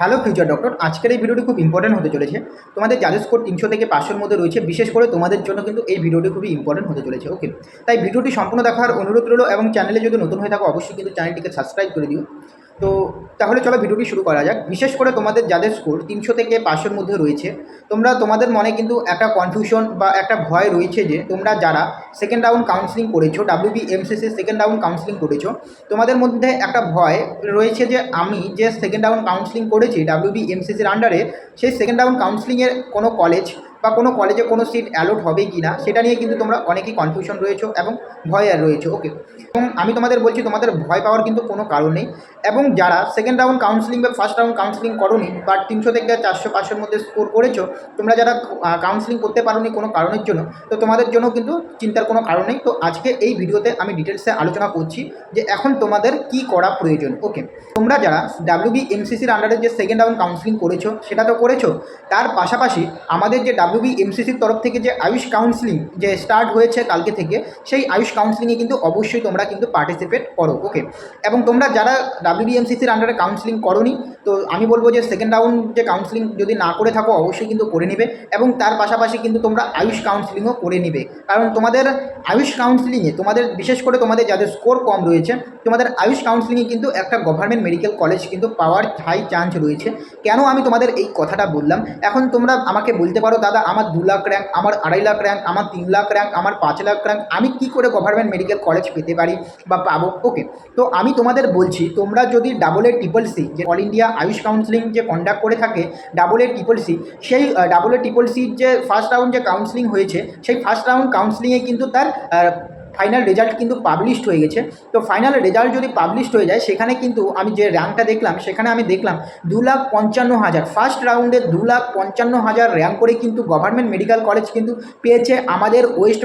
Hello future doctor, আজকের এই ভিডিওটি খুব ইম্পর্টেন্ট হতে চলেছে। তোমাদের জাজেস স্কোর 300 থেকে 500-র মধ্যে রয়েছে। বিশেষ করে তোমাদের জন্য কিন্তু এই ভিডিওটি খুবই ইম্পর্টেন্ট হতে চলেছে। ওকে, তাই ভিডিওটি সম্পূর্ণ দেখার অনুরোধ রইল এবং চ্যানেলে যদি নতুন হয়ে থাকো অবশ্যই কিন্তু চ্যানেলটিকে সাবস্ক্রাইব করে দিও। তো তাহলে চলো ভিডিওটি শুরু করা যাক। বিশেষ করে তোমাদের যাদের স্কোর 300 থেকে 500-র মধ্যে রয়েছে, তোমাদের মনে কিন্তু একটা কনফিউশন বা একটা ভয় রয়েছে যে তোমরা যারা সেকেন্ড রাউন্ড কাউন্সিলিং করেছো, WBMCC সেকেন্ড রাউন্ড কাউন্সিলিং করেছো, তোমাদের মধ্যে একটা ভয় রয়েছে যে আমি যে সেকেন্ড রাউন্ড কাউন্সিলিং করেছি WBMCCর আন্ডারে, সেই সেকেন্ড রাউন্ড কাউন্সিলিংয়ের কোনো কলেজ বা কোনো কলেজে কোনো সিট অ্যালট হবে কি না সেটা নিয়ে কিন্তু তোমরা অনেকেই কনফিউশন রয়েছো এবং ভয় রয়েছে। ওকে, এবং আমি তোমাদের বলছি তোমাদের ভয় পাওয়ার কিন্তু কোনো কারণ নেই। এবং যারা সেকেন্ড রাউন্ড কাউন্সিলিং বা ফার্স্ট রাউন্ড কাউন্সিলিং করোনি বাট 300 থেকে 400-500-র মধ্যে স্কোর করেছো, তোমরা যারা কাউন্সিলিং করতে পারোনি কোনো কারণের জন্য, তো তোমাদের জন্য কিন্তু চিন্তার কোনো কারণ নেই। তো আজকে এই ভিডিওতে আমি ডিটেলসে আলোচনা করছি যে এখন তোমাদের কি করা প্রয়োজন। ওকে, তোমরা যারা WBMCCর আন্ডারে যে সেকেন্ড রাউন্ড কাউন্সিলিং করেছো সেটা তো করেছো, তার পাশাপাশি আমাদের যে WBMCCর তরফ থেকে যে আয়ুষ কাউন্সিলিং যে স্টার্ট হয়েছে কালকে থেকে, সেই আয়ুষ কাউন্সিলিংয়ে কিন্তু অবশ্যই তোমরা কিন্তু পার্টিসিপেট করো। ওকে, এবং তোমরা যারা WBMCCর আন্ডারে কাউন্সিলিং করোনি, তো আমি বলবো যে সেকেন্ড রাউন্ড যে কাউন্সিলিং যদি না করে থাকো অবশ্যই কিন্তু করে নেবে, এবং তার পাশাপাশি কিন্তু তোমরা আয়ুষ কাউন্সিলিংও করে নেবে। কারণ তোমাদের আয়ুষ কাউন্সিলিংয়ে তোমাদের বিশেষ করে তোমাদের যাদের স্কোর কম রয়েছে, তোমাদের আয়ুষ কাউন্সিলিংয়ে কিন্তু একটা গভর্নমেন্ট মেডিকেল কলেজ কিন্তু পাওয়ার হাই চান্স রয়েছে। কেন আমি তোমাদের এই কথাটা বললাম? এখন তোমরা আমাকে বলতে পারো, দাদা আমার 2 লাখ র্যাঙ্ক, আমার 2.5 লাখ র্যাঙ্ক, আমার 3 লাখ র্যাঙ্ক, আমার 5 লাখ র্যাঙ্ক, আমি কি করে গভর্নমেন্ট মেডিকেল কলেজ পেতে পারি বা পাবো? ওকে, তো আমি তোমাদের বলছি, তোমরা যদি AACCC যে অল ইন্ডিয়া আয়ুষ কাউন্সিলিং যে কন্ডাক্ট করে থাকে AACCC, সেই AACCCর যে ফার্স্ট রাউন্ড যে কাউন্সিলিং হয়েছে, সেই ফার্স্ট রাউন্ড কাউন্সিলিংয়ে কিন্তু তার ফাইনাল রেজাল্ট কিন্তু পাবলিশড হয়ে গেছে। তো ফাইনাল রেজাল্ট যদি পাবলিশড হয়ে যায়, সেখানে কিন্তু আমি যে র্যাঙ্কটা দেখলাম, সেখানে আমি দেখলাম 2,55,000, ফার্স্ট রাউন্ডে 2,55,000 র্যাঙ্ক করে কিন্তু গভর্নমেন্ট মেডিকেল কলেজ কিন্তু পেয়েছে আমাদের ওয়েস্ট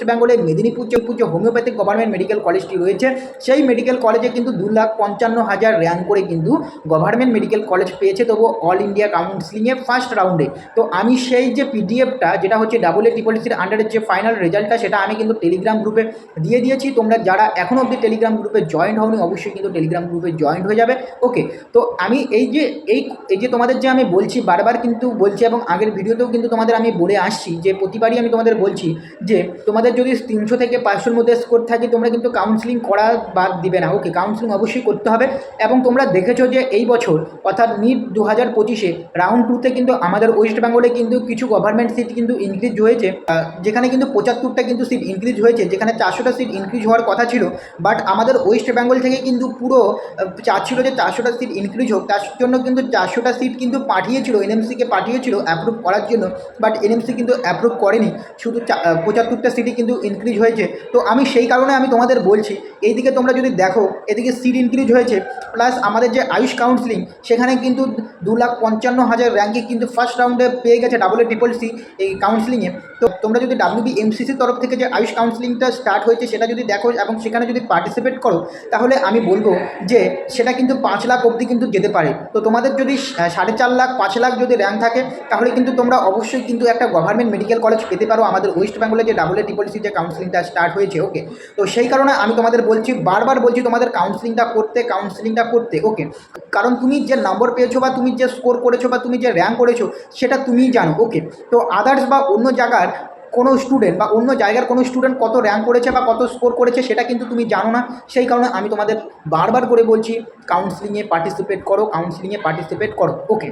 বেঙ্গলে মেদিনীপুর যে হোমিওপ্যাথিক গভর্নমেন্ট মেডিকেল কলেজটি রয়েছে, সেই মেডিকেল কলেজে কিন্তু 2,55,000 র্যাঙ্ক করে কিন্তু গভর্নমেন্ট মেডিকেল কলেজ পেয়েছে, তবু অল ইন্ডিয়া কাউন্সিলিংয়ে ফার্স্ট রাউন্ডে। তো আমি সেই যে পিডিএফটা, যেটা হচ্ছে AACCCর আন্ডারের যে ফাইনাল রেজাল্টটা, সেটা আমি কিন্তু টেলিগ্রাম গ্রুপে দিয়ে দিয়েছি। তোমরা যারা এখনও অবধি টেলিগ্রাম গ্রুপে জয়েন্ট হওনি অবশ্যই কিন্তু টেলিগ্রাম গ্রুপে জয়েন্ট হয়ে যাবে। ওকে, তো আমি এই যে তোমাদের যে আমি বলছি, বারবার কিন্তু বলছি এবং আগের ভিডিওতেও কিন্তু তোমাদের আমি বলে আসছি যে প্রতিবারই আমি তোমাদের বলছি যে তোমাদের যদি 300 থেকে 500-র মধ্যে স্কোর থাকে, তোমরা কিন্তু কাউন্সিলিং করা বাদ দিবে না। ওকে, কাউন্সিলিং অবশ্যই করতে হবে। এবং তোমরা দেখেছো যে এই বছর অর্থাৎ NEET 2025-এ রাউন্ড 2-তে কিন্তু আমাদের ওয়েস্ট বেঙ্গলে কিন্তু কিছু গভর্নমেন্ট সিট কিন্তু ইনক্রিজ হয়েছে, যেখানে কিন্তু 75টা কিন্তু সিট ইনক্রিজ হয়েছে, যেখানে 400টা সিট ইনক্রিজ হওয়ার কথা ছিল। বাট আমাদের ওয়েস্ট বেঙ্গল থেকে কিন্তু পুরো চাচ্ছিল যে 400টা সিট ইনক্রিজ হোক, তার জন্য কিন্তু 400টা সিট কিন্তু পাঠিয়েছিল, NMC-কে পাঠিয়েছিল অ্যাপ্রুভ করার জন্য। বাট NMC কিন্তু অ্যাপ্রুভ করেনি, শুধু 75টা সিটই কিন্তু ইনক্রিজ হয়েছে। তো আমি সেই কারণে আমি তোমাদের বলছি, এইদিকে তোমরা যদি দেখো, এদিকে সিট ইনক্রিজ হয়েছে, প্লাস আমাদের যে আয়ুষ কাউন্সিলিং, সেখানে কিন্তু 2,55,000 র্যাঙ্কে কিন্তু ফার্স্ট রাউন্ডে পেয়ে গেছে AACCC এই কাউন্সিলিংয়ে। তো তোমরা যদি WBMCCর তরফ থেকে যে আয়ুষ কাউন্সিলিংটা স্টার্ট হয়েছে সেটা যদি দেখো এবং সেখানে যদি পার্টিসিপেট করো, তাহলে আমি বলবো যে সেটা কিন্তু 5 লাখ অবধি কিন্তু যেতে পারে। তো তোমাদের যদি 4.5 লাখ 5 লাখ যদি র্যাঙ্ক থাকে, তাহলে কিন্তু তোমরা অবশ্যই কিন্তু একটা গভর্নমেন্ট মেডিকেল কলেজ পেতে পারো আমাদের ওয়েস্ট বেঙ্গলে যে AACCC যে কাউন্সিলিংটা স্টার্ট হয়েছে। ওকে, তো সেই কারণে আমি তোমাদের বলছি, বারবার বলছি তোমাদের কাউন্সিলিংটা করতে। ওকে, কারণ তুমি যে নম্বর পেয়েছো বা তুমি যে স্কোর করেছো বা তুমি যে র্যাঙ্ক করেছো, সেটা তুমিই জানো। ওকে, তো আদার্স বা অন্য জায়গার কোনো স্টুডেন্ট বা অন্য জায়গার কোনো স্টুডেন্ট কত র্যাঙ্ক করেছে বা কত স্কোর করেছে সেটা কিন্তু তুমি জানো না। সেই কারণে আমি তোমাদের বারবার করে বলছি, কাউন্সিলিংয়ে পার্টিসিপেট করো। ওকে,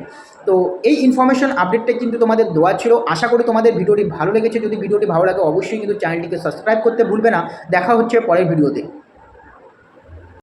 তো এই ইনফরমেশন আপডেটটা কিন্তু তোমাদের দেওয়া ছিল। আশা করি তোমাদের ভিডিওটি ভালো লেগেছে। যদি ভিডিওটি ভালো লাগে অবশ্যই কিন্তু চ্যানেলটিকে সাবস্ক্রাইব করতে ভুলবে না। দেখা হচ্ছে পরের ভিডিওতে।